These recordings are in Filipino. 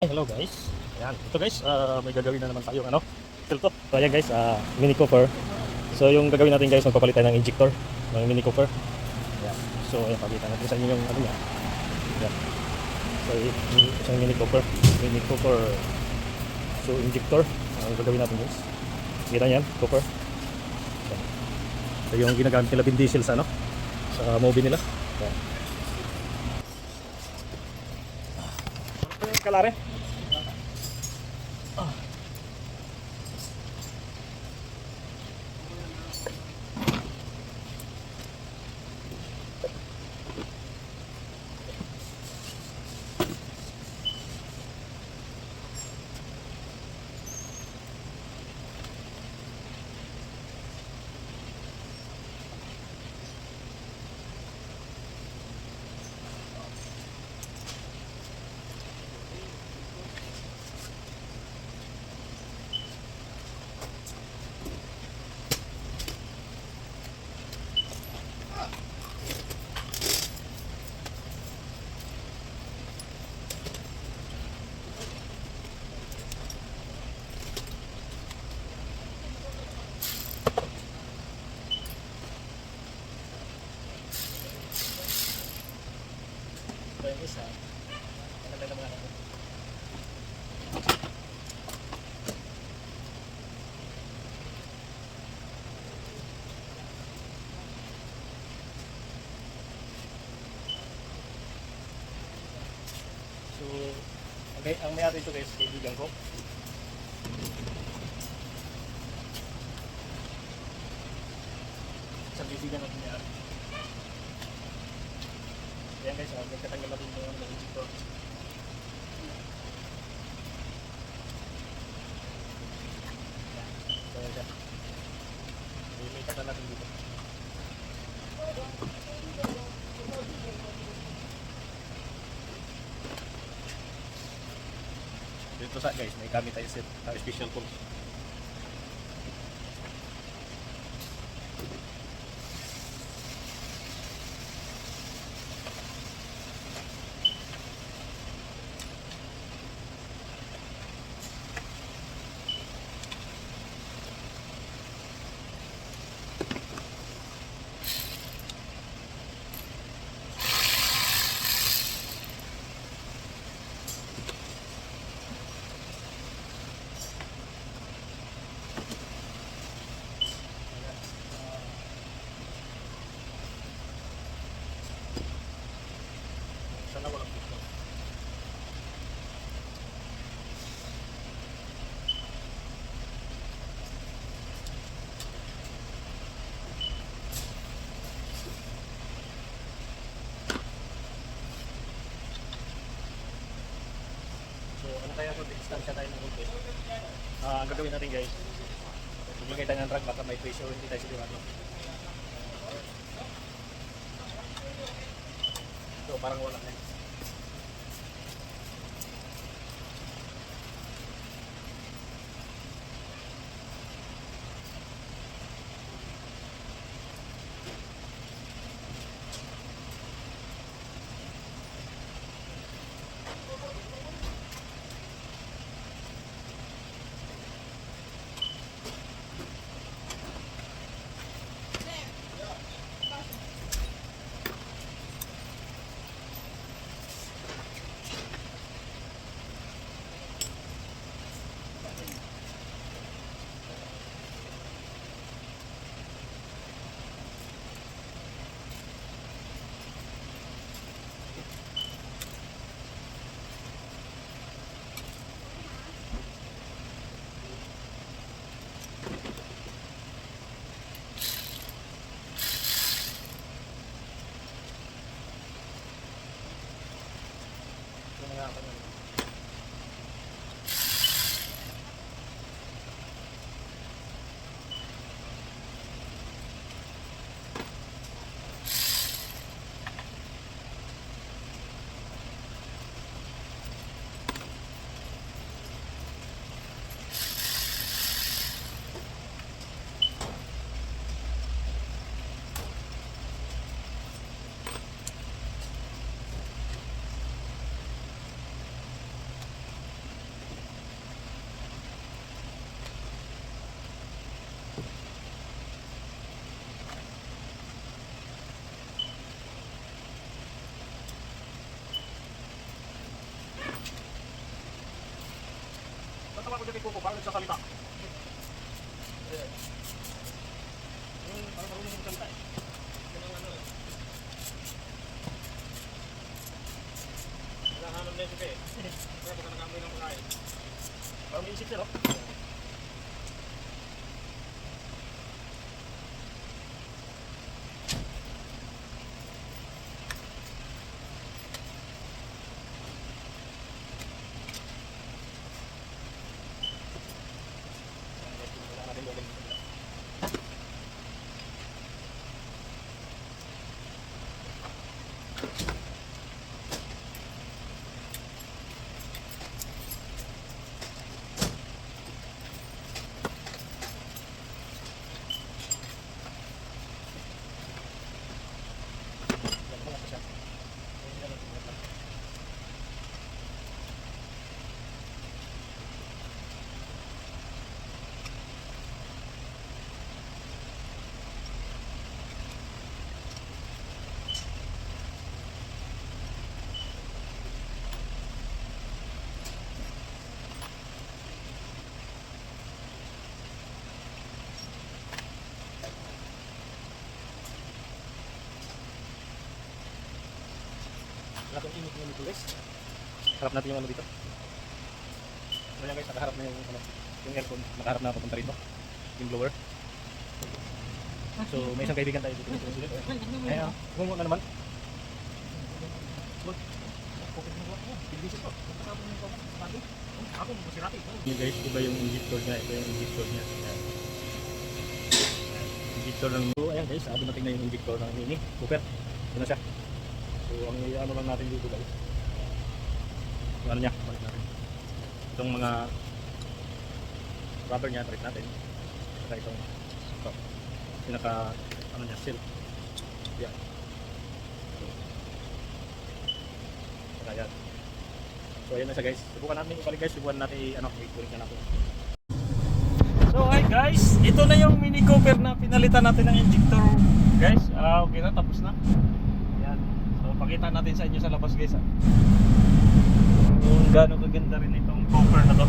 Hello guys. Ayan, ito guys, may gagawin na naman tayong filter. So ayan guys, Mini Cooper. So yung gagawin natin guys, magpapalit tayo ng injector ng Mini Cooper. Ayan. So ayan, pakita natin sa inyo yung ano niya. Ayan. So yung isang Mini Cooper. Mini Cooper. So injector, ang gagawin natin guys. Kita niyan, Cooper. Ayan. So yung ginagamit nila Vin Diesel sa sa movie nila. Ayan. Kalare. Yung isa, nalagay na mga So, okay, ang mayari ito guys, kaibigan ko. Sa kaibigan natin niya. Ayan guys, nagkatanggal natin ng injector. So, ayan. May kata natin dito. Dito sa guys, may gamit tayo set, special tools. Sana walang gusto. So, ano kaya kung distansya tayo ng ulti? Ang gagawin natin guys, bigay tayo ng drag, baka may pressure, hindi tayo sigurado. So, parang wala na. Tatawa ko dyan kay Coco, parang nagsasalita. Ayan. Yung parang marunong magsalita eh. Yan ang ano eh. Hinahanap na yung sipe eh. Kaya baka nag-amoy ng pagkain. Parang may isip siya, no? Lahat ng init nito guys. Harap natin yung ano dito. So yan guys, nakaharap na yung aircon. Nakaharap na papunta rito. Yung blower. So may isang kaibigan tayo dito. Ayan, gumawa na naman. Yung guys, iba yung injector niya. Ito yung injector niya. Injector ng... So ayan guys, dumating na yung injector ng Mini Cooper. Ito na siya. So ang ano lang natin dito guys, yung ano niya, balik natin itong mga rubber niya, balik natin saka itong ito, pinaka ano niya, seal yan, saka yan. So ayan na siya guys, subukan natin ibalik guys, subukan natin i-kulik na natin. So hi guys, ito na yung Mini Cooper na pinalitan natin ng injector guys. Okay na, tapos na. Pakita natin sa inyo sa labas guys kung gaano kaganda rin itong Cooper na to.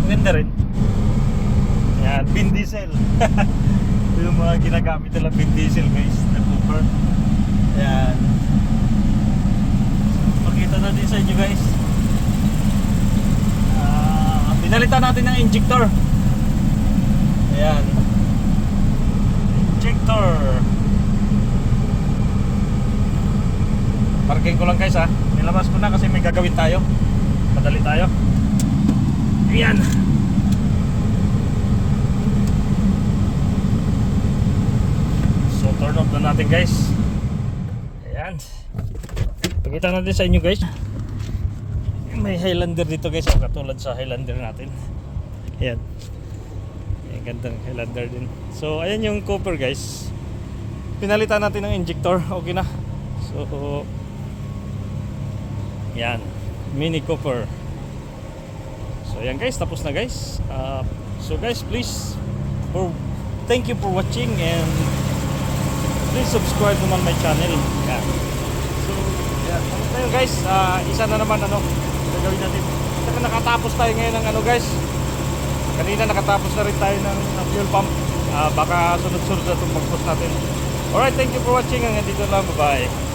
Maganda rin. Yan, Vin Diesel. Yung mga ginagamit nila Vin Diesel guys na Cooper. Yan. Pakita natin sa inyo guys. Pinalitan natin ng injector. Ayan. Injector. Parking ko lang guys ha. Nilabas ko na kasi may gagawin tayo. Madali tayo. Ayan. So turn off na natin guys. Ayan. Pakita natin sa inyo guys. May Highlander dito guys. Katulad sa Highlander natin. Ayan. Ayan, gandang Highlander din. So ayan yung Cooper guys. Pinalitan natin ng injector. Okay na. So yan, Mini Cooper. So yan guys, tapos na guys. So guys, please thank you for watching and please subscribe naman my channel. Yan. So yan, tapos tayo guys. Isa na naman gagawin natin. Saka nakatapos tayo ngayon ng guys. Kanina nakatapos na rin tayo ng fuel pump. Baka sunod-sunod na itong mag-post natin. Alright, thank you for watching. Hanggang dito lang, bye bye.